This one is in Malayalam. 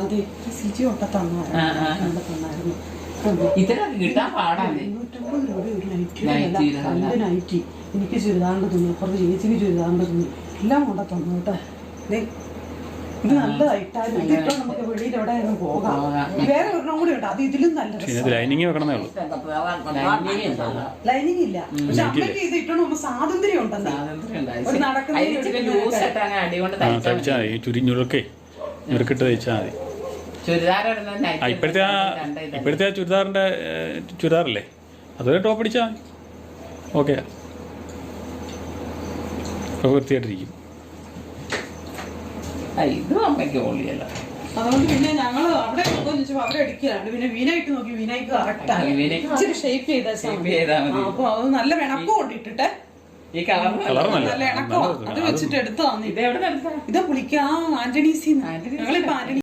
അതെ സിജി ഒക്കെ തന്നായിരുന്നു. ഇതിനൊക്കെ കിട്ടാൻ പാടാണ്. 250 രൂപ ഒരു നൈറ്റി. എനിക്ക് ചുരിദാറിന്റെ തുണി, അപ്പുറത്ത് ചേച്ചിക്ക് ചുരിദാറിന്റെ തുണി എല്ലാം കൊണ്ടു തന്നു കേട്ടോ. ഇത് നല്ലതായിട്ടായിരുന്നു. ഇതിട്ടോ നമുക്ക് വെളിയിൽ എവിടെ ആയിരുന്നു പോകാം. വേറെ ഒരെണ്ണം കൂടി ഉണ്ട്, അത് ഇതിലും നല്ല ലൈനിങ് വെക്കണമേ ഉള്ളൂ. ലൈനിങ് ഇല്ല. പക്ഷെ അമ്മയ്ക്ക് ഇത് ഇട്ടോ നമുക്ക് സ്വാതന്ത്ര്യം ഉണ്ടെന്ന് ചുരിഞ്ഞുറുക്കെ ഞുറുക്കിട്ട് തയ്ച്ചാൽ മതി. ഇപ്പോഴത്തെ ചുരിദാറിന്റെ ചുരിദാറല്ലേ, അതൊരു ടോപ്പ് അടിച്ചാൽ മതി. ഓക്കെ, വൃത്തിയായിട്ടിരിക്കും. അതുകൊണ്ട് പിന്നെ ഞങ്ങള് അവിടെ അവിടെ അടിക്കലാണ്. പിന്നെ വീനായിട്ട് നോക്കി, വീനായിട്ട് കറക്റ്റാണ്. ഇച്ചിരി ഷേപ്പ് ചെയ്താൽ അപ്പൊ അത് നല്ല വിണക്കം കൊണ്ടിട്ടിട്ട് നല്ല ഇണക്കോ അത് വെച്ചിട്ട് എടുത്തു തന്നു. ഇത് പുളിക്കാം ആന്റണീസിന്ന്. ഞങ്ങളിപ്പോ ആന്റണി